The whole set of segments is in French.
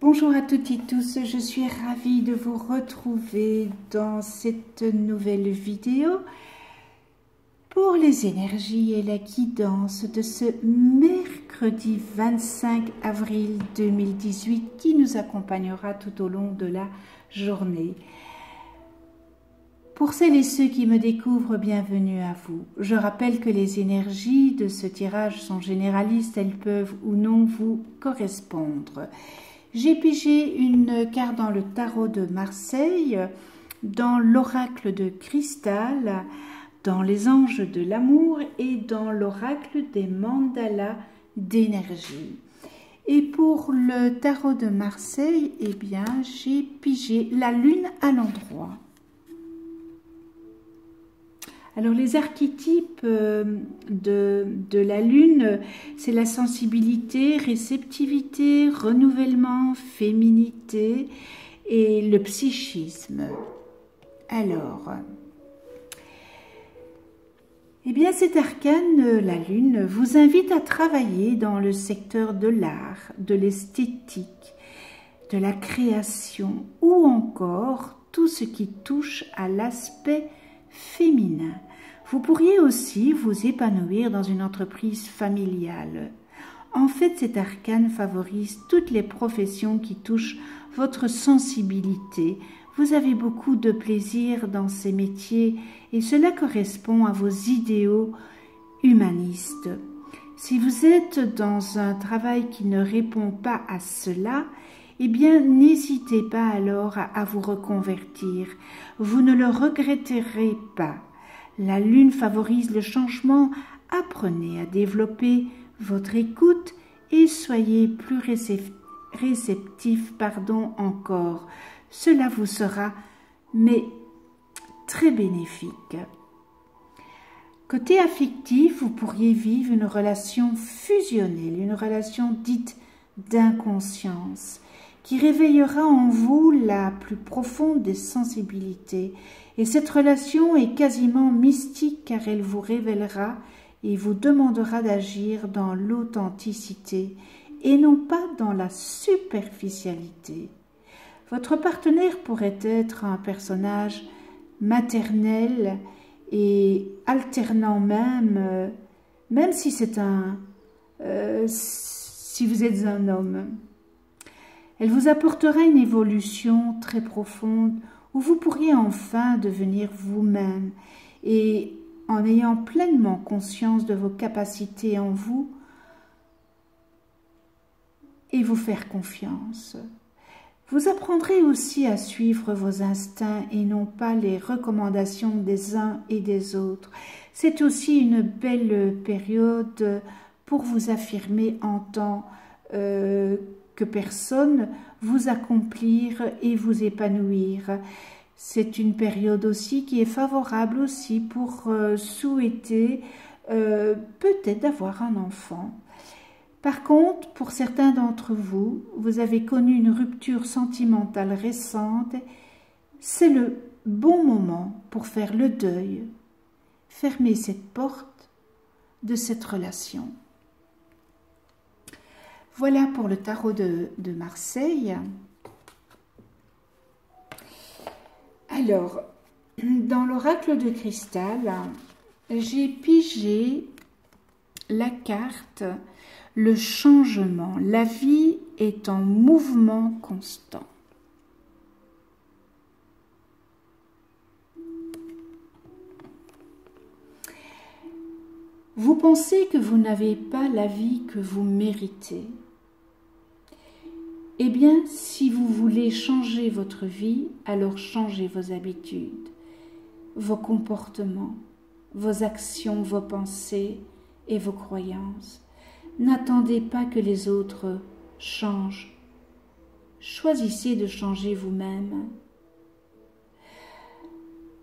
Bonjour à toutes et tous, je suis ravie de vous retrouver dans cette nouvelle vidéo pour les énergies et la guidance de ce mercredi 25 avril 2018 qui nous accompagnera tout au long de la journée. Pour celles et ceux qui me découvrent, bienvenue à vous. Je rappelle que les énergies de ce tirage sont généralistes, elles peuvent ou non vous correspondre. J'ai pigé une carte dans le tarot de Marseille, dans l'oracle de cristal, dans les anges de l'amour et dans l'oracle des mandalas d'énergie. Et pour le tarot de Marseille, eh bien, j'ai pigé la lune à l'endroit. Alors les archétypes de la lune, c'est la sensibilité, réceptivité, renouvellement, féminité et le psychisme. Alors, eh bien cet arcane, la lune, vous invite à travailler dans le secteur de l'art, de l'esthétique, de la création ou encore tout ce qui touche à l'aspect féminin. Vous pourriez aussi vous épanouir dans une entreprise familiale. En fait, cet arcane favorise toutes les professions qui touchent votre sensibilité. Vous avez beaucoup de plaisir dans ces métiers et cela correspond à vos idéaux humanistes. Si vous êtes dans un travail qui ne répond pas à cela, eh bien, n'hésitez pas alors à vous reconvertir. Vous ne le regretterez pas. La lune favorise le changement. Apprenez à développer votre écoute et soyez plus réceptif encore. Cela vous sera, mais très bénéfique. Côté affectif, vous pourriez vivre une relation fusionnelle, une relation dite d'inconscience, qui réveillera en vous la plus profonde des sensibilités. Et cette relation est quasiment mystique car elle vous révélera et vous demandera d'agir dans l'authenticité et non pas dans la superficialité. Votre partenaire pourrait être un personnage maternel et alternant même si c'est si vous êtes un homme. Elle vous apportera une évolution très profonde où vous pourriez enfin devenir vous-même et en ayant pleinement conscience de vos capacités en vous et vous faire confiance. Vous apprendrez aussi à suivre vos instincts et non pas les recommandations des uns et des autres. C'est aussi une belle période pour vous affirmer en tant que personne, vous accomplir et vous épanouir. C'est une période aussi qui est favorable aussi pour souhaiter peut-être d'avoir un enfant. Par contre, pour certains d'entre vous, vous avez connu une rupture sentimentale récente. C'est le bon moment pour faire le deuil, fermer cette porte de cette relation. Voilà pour le tarot de Marseille. Alors, dans l'oracle de cristal, j'ai pigé la carte « Le changement ». La vie est en mouvement constant. Vous pensez que vous n'avez pas la vie que vous méritez. Eh bien, si vous voulez changer votre vie, alors changez vos habitudes, vos comportements, vos actions, vos pensées et vos croyances. N'attendez pas que les autres changent. Choisissez de changer vous-même.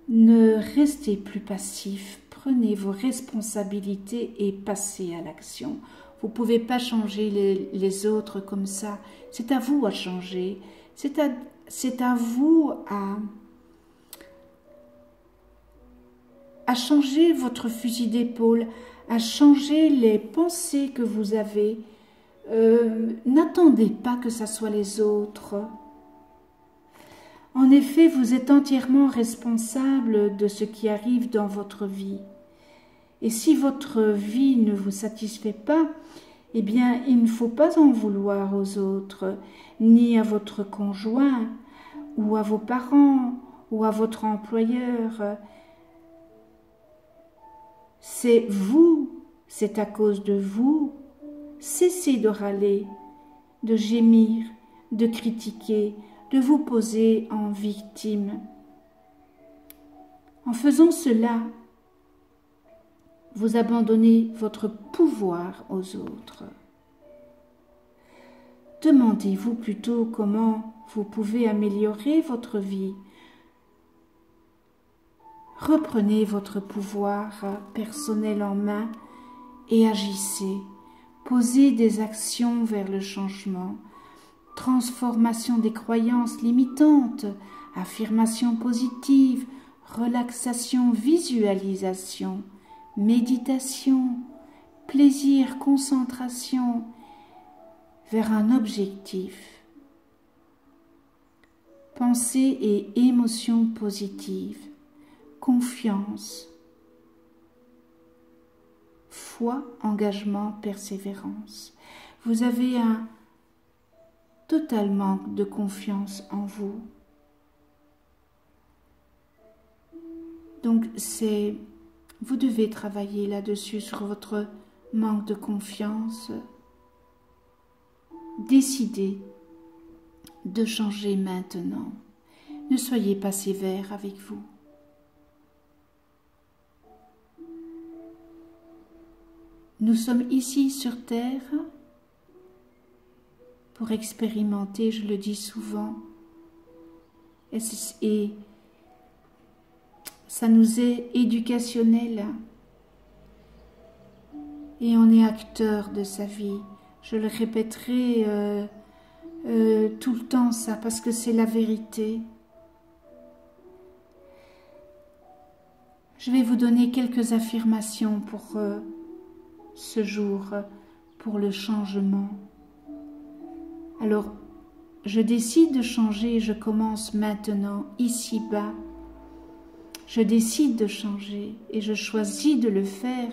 Ne restez plus passif. Prenez vos responsabilités et passez à l'action. Vous ne pouvez pas changer les autres comme ça. C'est à vous à changer. C'est à vous à changer votre fusil d'épaule, à changer les pensées que vous avez n'attendez pas que ça soit les autres. En effet, vous êtes entièrement responsable de ce qui arrive dans votre vie. Et si votre vie ne vous satisfait pas, eh bien, il ne faut pas en vouloir aux autres, ni à votre conjoint, ou à vos parents, ou à votre employeur. C'est vous, c'est à cause de vous. Cessez de râler, de gémir, de critiquer, de vous poser en victime. En faisant cela, vous abandonnez votre pouvoir aux autres. Demandez-vous plutôt comment vous pouvez améliorer votre vie. Reprenez votre pouvoir personnel en main et agissez. Posez des actions vers le changement. Transformation des croyances limitantes, affirmation positive, relaxation, visualisation, méditation, plaisir, concentration vers un objectif. Pensée et émotions positives, confiance, foi, engagement, persévérance. Vous avez un total manque de confiance en vous. Donc vous devez travailler là-dessus sur votre manque de confiance. Décidez de changer maintenant. Ne soyez pas sévère avec vous. Nous sommes ici sur Terre pour expérimenter, je le dis souvent, et ça nous est éducationnel et on est acteur de sa vie. Je le répéterai tout le temps ça parce que c'est la vérité. Je vais vous donner quelques affirmations pour ce jour, pour le changement. Alors, je décide de changer, je commence maintenant, ici-bas. Je décide de changer et je choisis de le faire,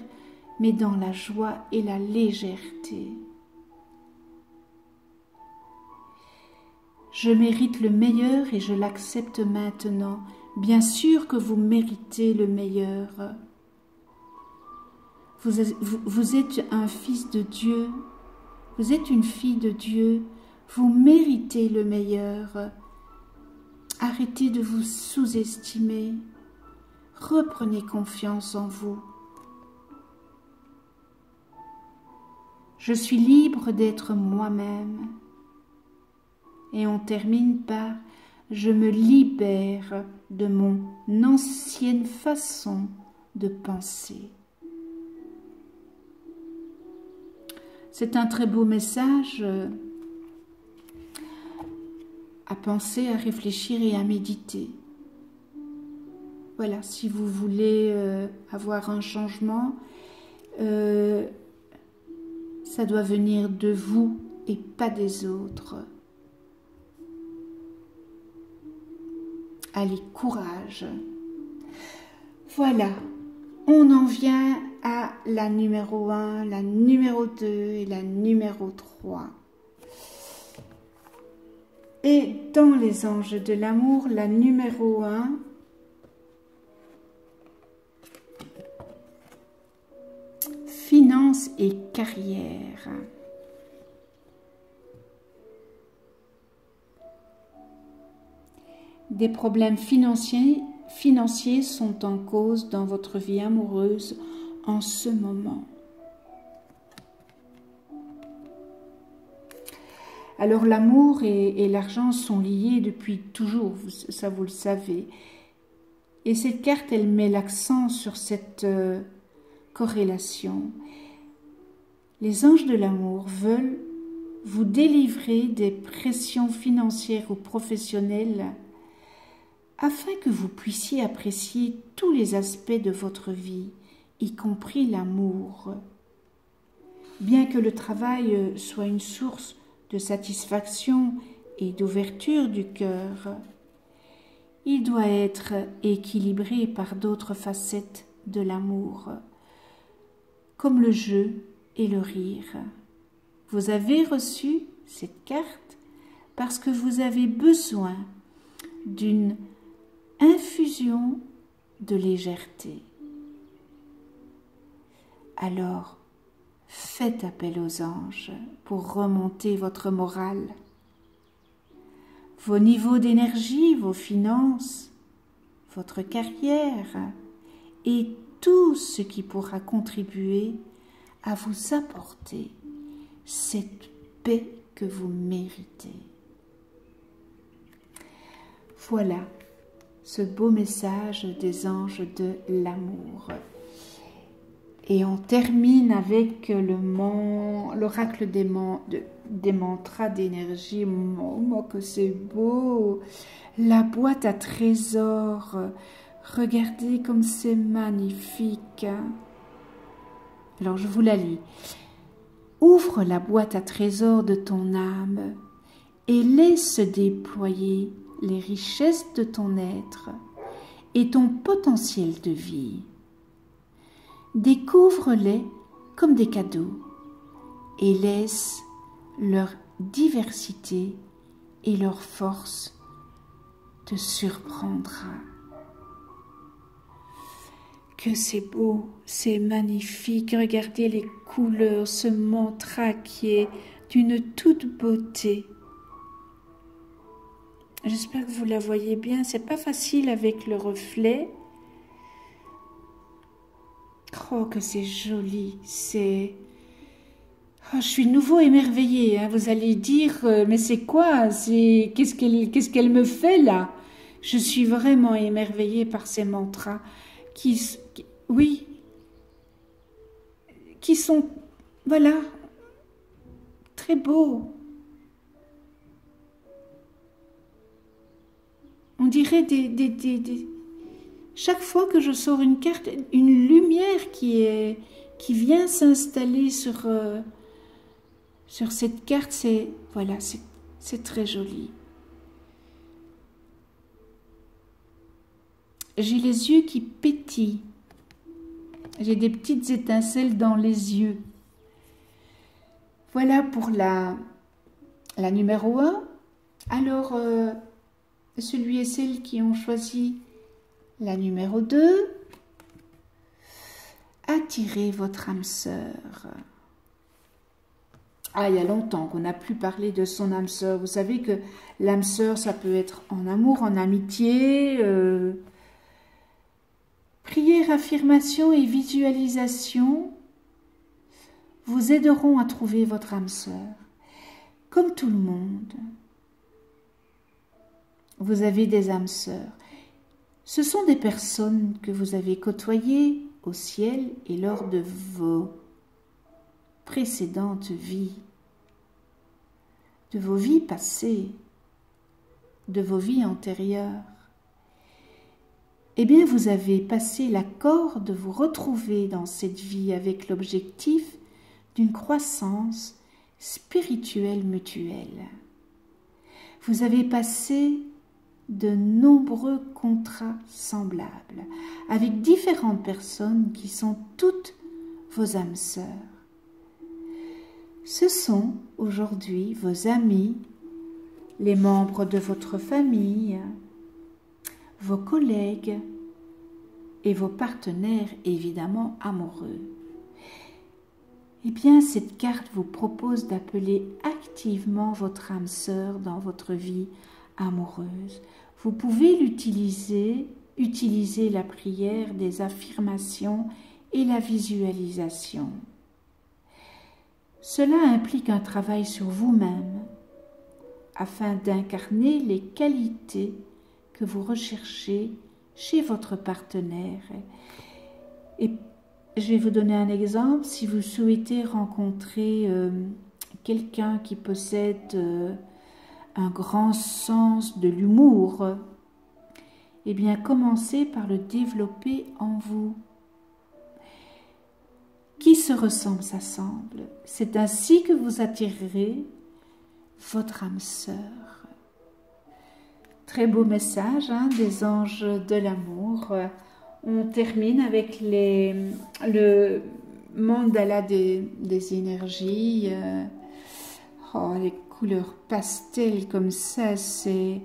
mais dans la joie et la légèreté. Je mérite le meilleur et je l'accepte maintenant. Bien sûr que vous méritez le meilleur. Vous êtes un fils de Dieu, vous êtes une fille de Dieu, vous méritez le meilleur. Arrêtez de vous sous-estimer, reprenez confiance en vous. Je suis libre d'être moi-même. Et on termine par « Je me libère de mon ancienne façon de penser ». C'est un très beau message à penser, à réfléchir et à méditer. Voilà, si vous voulez avoir un changement, ça doit venir de vous et pas des autres. Allez, courage. Voilà, on en vient à la numéro 1, la numéro 2 et la numéro 3. Et dans les anges de l'amour, la numéro 1, finances et carrière. Des problèmes financiers sont en cause dans votre vie amoureuse en ce moment. Alors l'amour et l'argent sont liés depuis toujours, ça vous le savez. Et cette carte, elle met l'accent sur cette corrélation. Les anges de l'amour veulent vous délivrer des pressions financières ou professionnelles afin que vous puissiez apprécier tous les aspects de votre vie, y compris l'amour. bien que le travail soit une source de satisfaction et d'ouverture du cœur, il doit être équilibré par d'autres facettes de l'amour, comme le jeu et le rire. Vous avez reçu cette carte parce que vous avez besoin d'une infusion de légèreté. Alors, faites appel aux anges pour remonter votre morale, vos niveaux d'énergie, vos finances, votre carrière et tout ce qui pourra contribuer à vous apporter cette paix que vous méritez. Voilà ce beau message des anges de l'amour. Et on termine avec l'oracle des mantras d'énergie. Oh, que c'est beau! La boîte à trésors. Regardez comme c'est magnifique. Alors je vous la lis. Ouvre la boîte à trésors de ton âme et laisse déployer les richesses de ton être et ton potentiel de vie. Découvre-les comme des cadeaux et laisse leur diversité et leur force te surprendra. Que c'est beau, c'est magnifique. Regardez les couleurs, ce mantra qui est d'une toute beauté. J'espère que vous la voyez bien. C'est pas facile avec le reflet. Oh, que c'est joli. Oh, je suis de nouveau émerveillée. Hein. Vous allez dire, mais c'est quoi? Qu'est-ce qu'elle me fait là? Je suis vraiment émerveillée par ces mantras qui sont, voilà, très beaux. On dirait chaque fois que je sors une carte, une lumière qui vient s'installer sur cette carte, c'est très joli. J'ai les yeux qui pétillent. J'ai des petites étincelles dans les yeux. Voilà pour la numéro 1. Alors, celui et celle qui ont choisi la numéro 2, attirez votre âme sœur. Ah, il y a longtemps qu'on n'a plus parlé de son âme sœur. Vous savez que l'âme sœur, ça peut être en amour, en amitié. Prière, affirmation et visualisation vous aideront à trouver votre âme sœur. Comme tout le monde, vous avez des âmes sœurs. Ce sont des personnes que vous avez côtoyées au ciel et lors de vos précédentes vies, de vos vies passées, de vos vies antérieures. Eh bien, vous avez passé l'accord de vous retrouver dans cette vie avec l'objectif d'une croissance spirituelle mutuelle. Vous avez passé de nombreux contrats semblables avec différentes personnes qui sont toutes vos âmes sœurs. Ce sont aujourd'hui vos amis, les membres de votre famille, vos collègues et vos partenaires évidemment amoureux. Eh bien, cette carte vous propose d'appeler activement votre âme sœur dans votre vie amoureuse. Vous pouvez utiliser la prière des affirmations et la visualisation. Cela implique un travail sur vous-même afin d'incarner les qualités que vous recherchez chez votre partenaire. Et je vais vous donner un exemple. Si vous souhaitez rencontrer quelqu'un qui possède un grand sens de l'humour, eh bien, commencez par le développer en vous. Qui qui se ressemble s'assemble. C'est ainsi que vous attirerez votre âme sœur. Très beau message des anges de l'amour. On termine avec le mandala des énergies. Les couleurs pastel comme ça, c'est...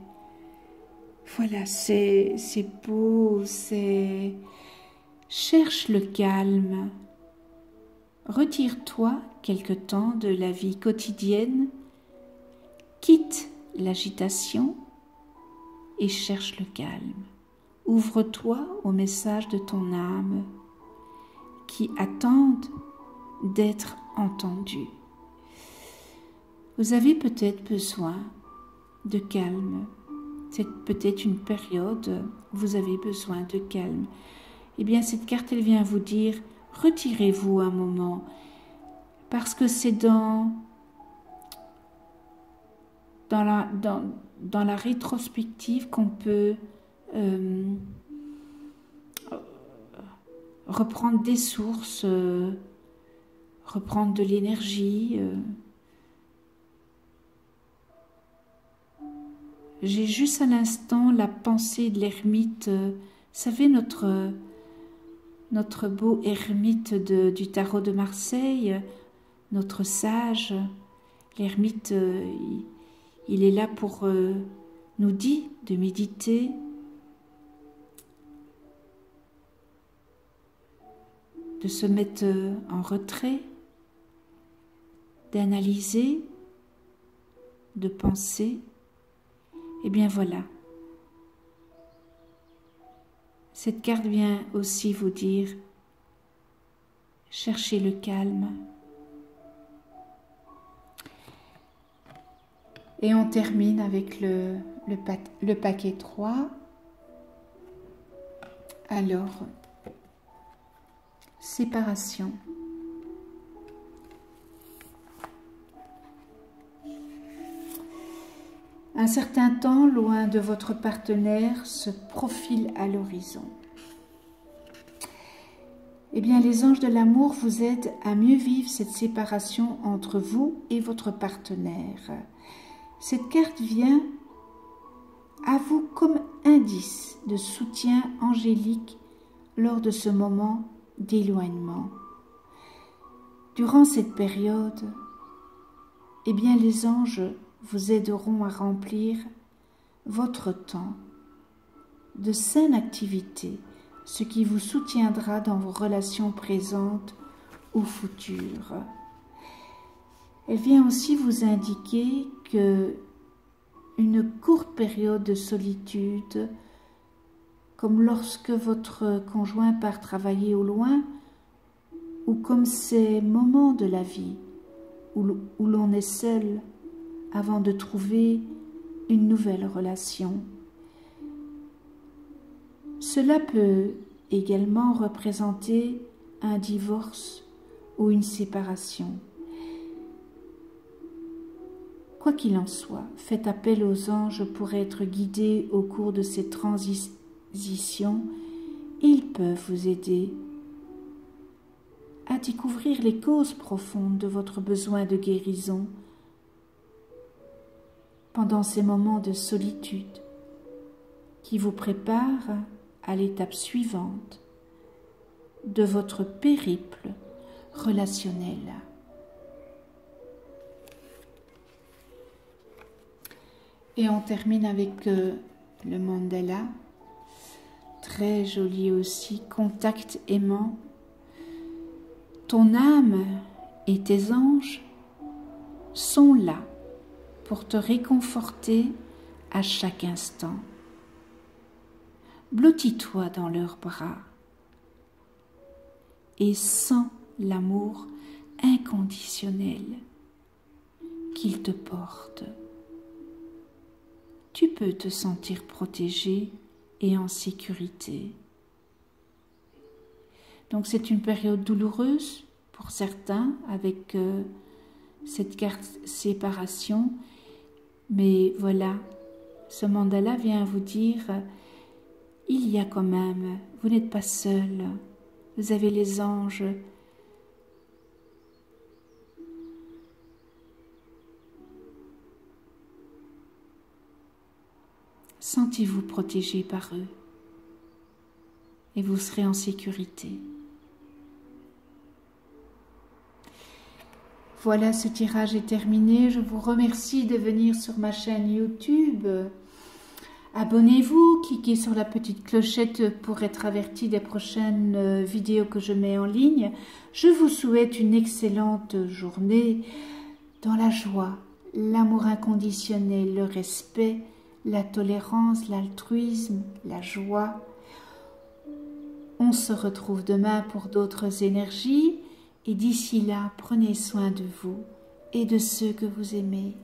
Voilà, c'est beau, c'est... Cherche le calme. Retire-toi quelque temps de la vie quotidienne, quitte l'agitation et cherche le calme. Ouvre-toi au message de ton âme qui attendent d'être entendus. Vous avez peut-être besoin de calme. C'est peut-être une période où vous avez besoin de calme. Eh bien, cette carte, elle vient vous dire, retirez-vous un moment, parce que c'est dans la rétrospective qu'on peut reprendre des sources, reprendre de l'énergie. J'ai juste à l'instant la pensée de l'ermite. Vous savez, notre beau ermite du tarot de Marseille, notre sage, l'ermite, il est là pour nous dire de méditer, de se mettre en retrait, d'analyser, de penser. Eh bien voilà, cette carte vient aussi vous dire, cherchez le calme. Et on termine avec le paquet 3. Alors, séparation. Un certain temps loin de votre partenaire se profile à l'horizon. Eh bien, les anges de l'amour vous aident à mieux vivre cette séparation entre vous et votre partenaire. Cette carte vient à vous comme indice de soutien angélique lors de ce moment d'éloignement. Durant cette période, eh bien, les anges vous aideront à remplir votre temps de saine activité, ce qui vous soutiendra dans vos relations présentes ou futures. Elle vient aussi vous indiquer que une courte période de solitude, comme lorsque votre conjoint part travailler au loin, ou comme ces moments de la vie où l'on est seul avant de trouver une nouvelle relation. Cela peut également représenter un divorce ou une séparation. Quoi qu'il en soit, faites appel aux anges pour être guidés au cours de ces transitions et ils peuvent vous aider à découvrir les causes profondes de votre besoin de guérison pendant ces moments de solitude qui vous préparent à l'étape suivante de votre périple relationnel. Et on termine avec le mandala, très joli aussi, contact aimant. Ton âme et tes anges sont là pour te réconforter à chaque instant. Blottis-toi dans leurs bras et sens l'amour inconditionnel qu'ils te portent. Tu peux te sentir protégé et en sécurité. Donc c'est une période douloureuse pour certains avec cette carte séparation, mais voilà, ce mandala vient vous dire, il y a quand même, vous n'êtes pas seul, vous avez les anges sentez-vous protégé par eux et vous serez en sécurité. Voilà, ce tirage est terminé. Je vous remercie de venir sur ma chaîne YouTube. Abonnez-vous, cliquez sur la petite clochette pour être averti des prochaines vidéos que je mets en ligne. Je vous souhaite une excellente journée dans la joie, l'amour inconditionnel, le respect, la tolérance, l'altruisme, la joie. On se retrouve demain pour d'autres énergies et d'ici là, prenez soin de vous et de ceux que vous aimez.